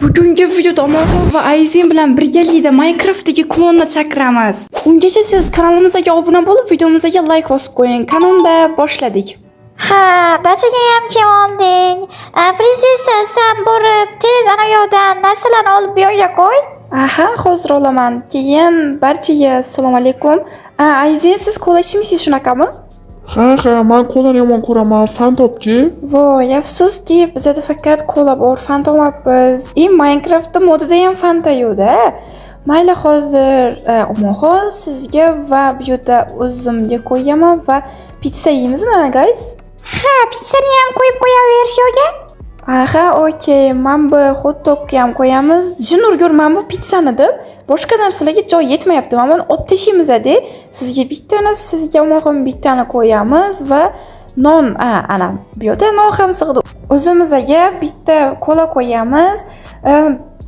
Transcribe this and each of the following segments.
Bugungi videoda Omonxon va Ayzen bilan birgalikda Minecraft'dagi klonni chaqiramiz. Ungacha siz kanalimizga obuna bo'lib, videomizga like bosib qo'ying. Kanalda boshladik. Ha, barchaga ham kim olding? Prinsessa, sen borib tez ana yoqdan narsalarni olib bu yoqqa qo'y. Aha, hozir olaman. Keyin barchaga assalomu alaykum. Ayzen, siz kola ichmaysiz shunaqami? Ha, men kolani yomon ko'raman. Fan topki. Voy, afsuski, bizda faqat kola bor, fan topamiz. Minecraftda modida ham fanta yo'q-da. Mayli, hozir Omonxon sizga va bu yerda o'zimga qo'yaman va pizza yeymizmi, guys? Ha, pizzani ham qo'yib qo'yaver shu yoqqa. Aha, okey. Men bu hot dogni ham qo'yamiz. Jinurgur, men bu pizzani deb boshqa narsalarga joy yetmayapti. Mana buni olib tashlaymiz-da. Sizga bittani, sizga Omonxon bittani qo'yamiz va non, ana bu yerda non ham sig'di. O'zimizga bitta kola qo'yamiz.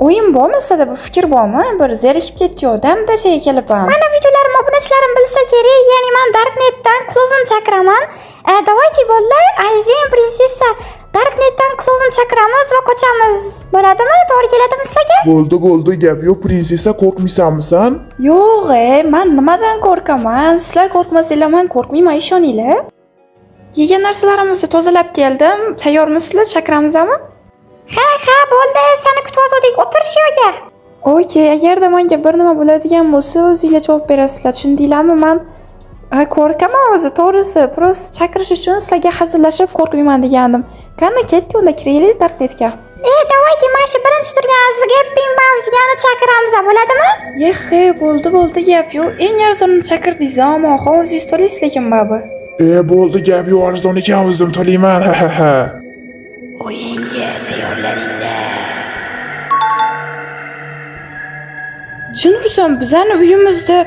O'yin bormi, sizda bir fikr bormi? Bir zerikib ketdi-yo'dam tashaga kelibman. Mana videolarim obunachilarim bilsa kerak, ya'ni men Darknetdan klovn chaqiraman. Давайте bolalar, Ayzen, prinsessa, Darknetdan klovn chaqiramiz va qochamiz. Bo'ladimi? To'g'ri keladimi sizlarga? Bo'ldi, gap yo'q. Prinsessa, qo'rqmaysanmi sen? Yo'q, men nimadan qo'rqaman? Sizlar qo'rqmasanglar, men qo'rqmayman, ishoninglar. Yegan narsalarimizni tozalab keldim. Tayyormisizlar? Chaqiramizmi? Ha, bo'ldi. Seni kutib o'tirdik. O'tir shu yerga. Okey, agarda menga bir nima bo'ladigan bo'lsa, o'zingizlar javob berasizlar. Tushundinglarmi? Men qo'rqaman o'zi, to'g'risi. Prosta chaqirish uchun sizlarga hazillashib qo'rqmayman degandim. Qani ketdi, unda kiraylik Darknetga. Давайте, mana shu birinchi turgan Zgapping Bows'ni chaqiramiz, bo'ladimi? Bo'ldi, gap yo'q. Eng arzonini chaqirdingiz, ammo o'zingiz to'laysiz lekin baribir. Bo'ldi, gap yo'q. Arzon ekan, o'zim to'layman. Ha. O'yinga tayyorlaninglar. Tushunursan, bizani uyimizda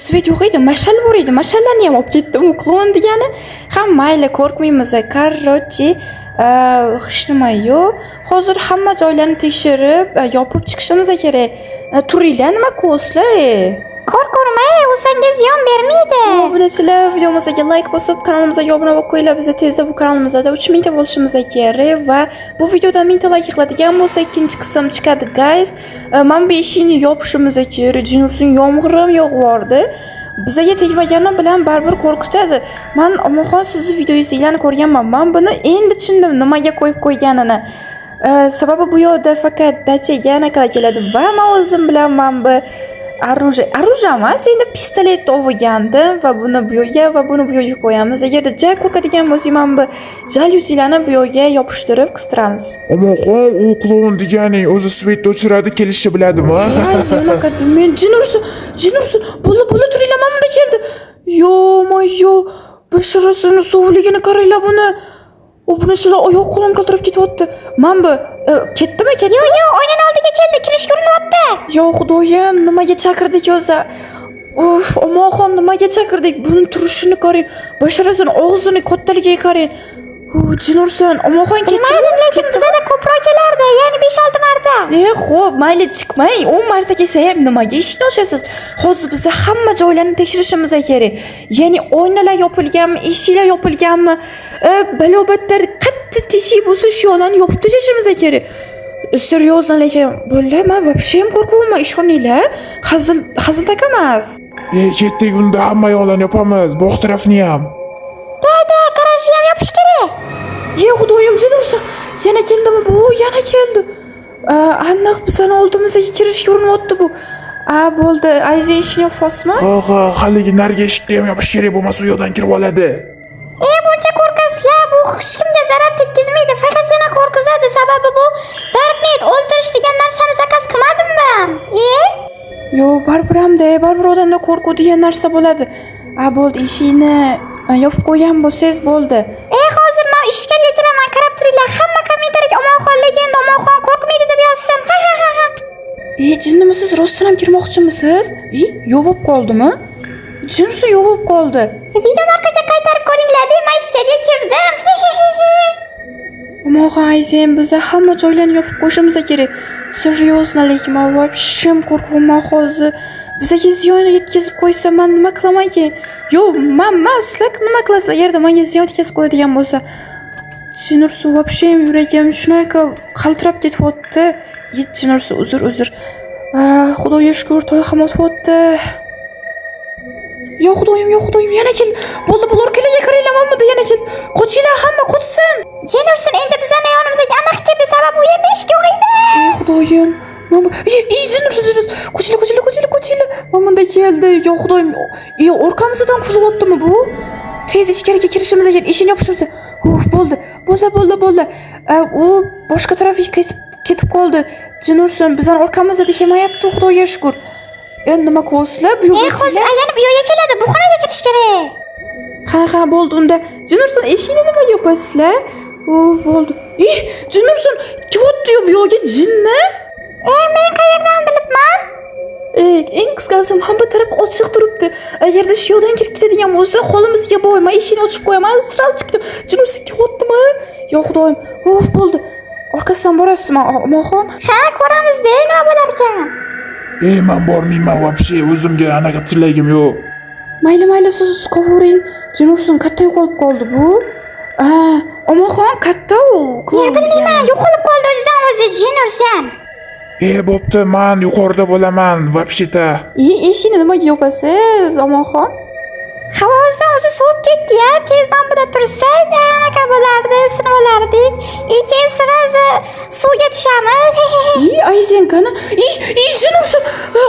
svet yo'q edi, mash'al bor edi. Mash'allarni ham olib ketdim, u klon degani. Ham mayli, qo'rqmaymiz. Korrochi, hech nima yo'q. Hozir hamma joylarni tekshirib, yopib chiqishimiz kerak. Turinglar, nima ko'rsizlar? Qo'rqmang, u senga ziyon bermaydi. Obunachilar, videomizga like bosib, kanalimizga obuna bo'lib qo'yinglar. Biz tezda bu kanalimizda 3000 ta bo'lishimiz kerak va bu videoda 1000 ta like qiladigan bo'lsa, ikkinchi qism chiqadi, guys. Men bu eshikni yopishimiz kerak. Jinursin yomg'ir ham yog'vordi. Bizga tegmagani bilan baribir qo'rqitadi. Men Omonxon sizni videoyingizlarni ko'rganman. Men buni endi tushundim nimaga qo'yib qo'yganini. Sababi bu yerda faqat dachaga anaqa keladi va men o'zim bilan bu оружие emas, endi pistolet olgandim va buni bu yerga va buni bu yerga qo'yamiz. Agarda ja qo'rqadigan bo'lsangiz, men bu jalyuzilarni bu yerga yopishtirib qistiramiz. Omonxon, u klon deganing o'zi svetni o'chiradi, kelishni biladimi? Unaqa men jinursin, bo'ldi turinglar, men bunda keldi. Yo, basharasini suvligini qaranglar buni. Obunachilar oyoq qo'lim qaltirab ketyapti. Men bu ketdimi? Yo'q, oynaning oldiga keldi, kirish ko'rinyapti. Yo xudoyim, nimaga chaqirdik o'zi? Omonxon, nimaga chaqirdik? Buni turishini qarang. Basharasini og'zini kattaligiga qarang. Jinursin, Omonxon ketdi. Bilmadim, lekin bizda ko'proq kelardi, ya'ni 5-6 marta. Xo'p, mayli chiqmang. 10 marta kelsa ham nimaga eshikni ochasiz? Hozir bizda hamma joylarni tekshirishimiz kerak. Ya'ni oynalar yopilganmi, eshiklar yopilganmi? Balobatlar qattiq teshik bo'lsa, shu yo'llarni yopib tashlashimiz kerak. Серьезно, lekin bo'llar, men вообще ham qo'rqmayman, ishoninglar. Hazil emas. Ketdik, unda hamma yo'llarni yopamiz, bu tarafni ham. Garajni ham yopish kerak. Xudoyim, jinursin. Yana keldimi bu? Yana keldi. Aniq bizani oldimizga kirish ko'rinyapti bu. Bo'ldi. Ayzen eshikni yopasizmi? Ha, haligi narigi eshikni ham yopish kerak, bo'lmasa u yoqdan kirib oladi. Buncha qo'rqasizlar, bu hech kimga zarar tekkizmaydi, faqatgina qo'rqizadi. Sababi bu Darknet o'ldirish degan narsani zakaz qilmadim men. Yo'q, baribir odamda qo'rquv degan narsa bo'ladi. Bo'ldi, eshikni yopib qo'ygan bo'lsangiz bo'ldi. Hozir men ishga kiraman, qarab turinglar. Hamma kommentariyaga Omonxon legenda, Omonxon qo'rqmaydi deb yozsin. Ha. Jinnimisiz, rostdan ham kirmoqchimisiz? Yo'q bo'lib qoldimi? Jinursin yo'q bo'lib qoldi. Videoni orqaga qaytarib ko'ringlar, men ichkariga kirdim. Omonxon, Ayzen, biz hamma joylarni yopib qo'yishimiz kerak. Серьезно, lekin men вообще qo'rqyapman hozir. Bizga ziyon yetkazib qo'ysa, men nima qilaman-ki? Yo'q, men sizlar nima qilasizlar? Agarda menga ziyon yetkazib qo'yadigan bo'lsa, Jinursin, вообще yuragim shunaqa qaltirab ketyapti. Yetchinursi, uzr. Xudoga shukr, to'y ham o'tibdi. Yo xudoyim, yana kel. Bo'ldi, bu orqalarga qaraylamanmidi, yana kel. Qochinglar, hamma qochsin. Jin ursin, endi bizani yonimizga aniq kirdi, sabab u yerda ish yo'q edi. Xudoyim. Mana jin ursin. Qochinglar. Mana da keldi. Yo xudoyim. Orqamizdan qulayotdimi bu? Tez ichkariga kirishimiz kerak. Eshikni yopishimiz. Bo'ldi. U boshqa tarafga ketib qoldi. Jin ursin, bizning orqamizda kelmayapti, xudoga shukr. Endi nima qilasizlar? Bu yo'lga Hozir aylanib bu yo'lga keladi. Bu xonaga kirish kerak. Ha, bo'ldi. Unda Jin ursin, eshikni nima yopasizlar? Bo'ldi. Jin ursin, kivyotdi bu yo'lga jinni. Men qayerdan bilibman? Eng qisqasi hamma taraf ochiq turibdi. Agarda shu yo'ldan kirib ketadigan bo'lsa, qo'limizga bo'yman, eshikni ochib qo'yaman, sral chiqdim. Jin ursin, kivyotdimi? Yo xudoyim. Bo'ldi. Orqasidan borasizmi, Omoxon? Ha, ko'ramiz-da, nima bo'lar ekan? Men bormayman вообще, o'zimga anaqa tilagim yo'q. Mayli, siz qovuring. Jin ursin, katta yo'qolib qoldi bu. Omoxon katta u. Bilmayman, yo'qolib qoldi o'zidan o'zi Jin ursin. Bo'pti, men yuqorida bo'laman, вообще-то. Eshikni nimaga yopasiz, Omoxon? Havodan o'zi sovib ketdi-ya. Tez mana burada tursak, anaqa bo'lardi, sinib olardik. Keyin sirazi suvga tushamiz. Ayzenkani. Jin ursin.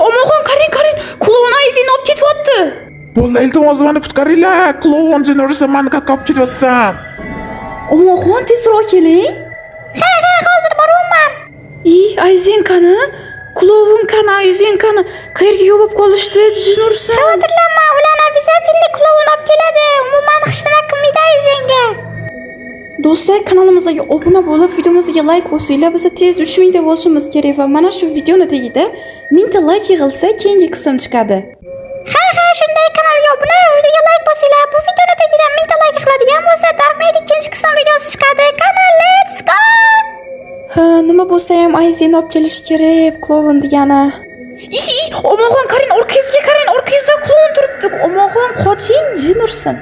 Omoxon, qarang. Qulog'ini Ayzenni olib ketyapti. Bo'ldi, iltimos meni qutqaringlar. Qulog'im jin ursa, meni qaqab ketyapsan. Omoxon, tezroq keling. Ha, hozir boryapman. Ayzenkani. Qulog'im qani, Ayzenkani. Qayerga yopib qolishdi, Jin ursin? Xavotirlanma, ular обязательно qulog'ini olib keladi. Umuman hech nima qilmaydi Ayzenga. Do'stlar, kanalimizga obuna bo'lib, videomizga like bosinglar. Biz tez 3000 ta bo'lishimiz kerak va mana shu videoni tagida 1000 ta like yig'ilsa, keyingi qism chiqadi. Ha, shunday, kanalga obuna, videoga like bosinglar. Bu videoni tagida 1000 ta like qiladigan bo'lsa, Darknet ikkinchi qism videosi chiqadi. Kanal let's go! Nima bo'lsa ham Ayzenni olib kelish kerak, qulog'im degani. Omoxon, qarang, orqangizda qulog'im turibdi. Omoxon, qoching, Jin ursin.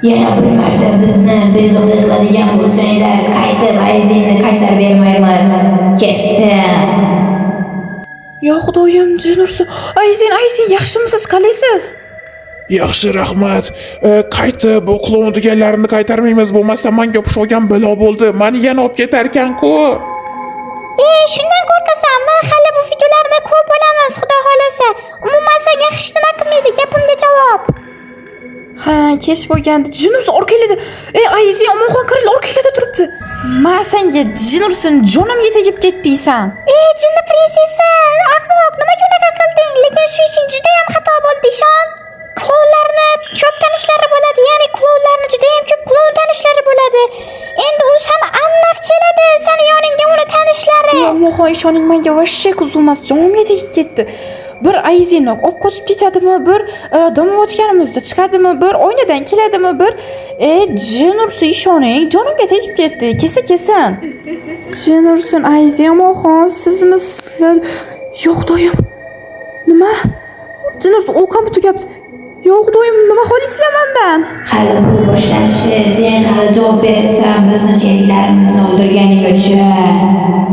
Yana bir marta bizni bezovta qiladigan bo'lsanglar, qaytib Ayzenni qaytarib bermaymiz. Ketdi. Yo xudoyim, Jin ursin. Ayzen, yaxshimisiz, qalaysiz? Yaxshi, rahmat. Qaytib bu qulog'im deganlarini qaytarmaymiz, bo'lmasa menga o'xshagan balo bo'ldi. Meni yana olib ketar ekan-ku. Shundan qo'rqasanmi? Hali bu videolarda ko'p bo'lamiz, xudo xolasa. Umuman senga hech nima qilmaydi, gapimga javob. Kech bo'lgandi. Jin ursin, orqangizda. Ayzen, Omoxon, qaranglar, orqangizda turibdi. Men senga Jin ursin, jonimga tegib ketdingsan. Jinni prinsessa, ahmoq, nimaga unaqa qilding? Lekin shu ishing juda ham xato bo'ldi, ishon. Qulonlarni ko'p tanishlari bo'ladi, ya'ni qulonlarni juda ham ko'p qulon tanishlari bo'ladi. Endi u sana aniq keladi, seni yoningga uni tanishlari. Omoxon, ishoning, menga vashshe kuzulmas, jonimga tegib ketdi. Bir Ayzenni olib qochib ketadimi, bir dam o'tganimizda chiqadimi, bir oynadan keladimi, bir Jin ursin, ishoning, jonimga tegib ketdi. Kelsin. Jin ursin, Ayzen, Omoxon, sizmi? Yo'q, xudoyim. Nima? Jin ursin, u ham tugabdi. Yo'q, xudoyim, nima xohlaysizlar mendan? Hali bu boshlanishi, sen hali javob berasan bizni sheriklarimizni o'ldirganing uchun.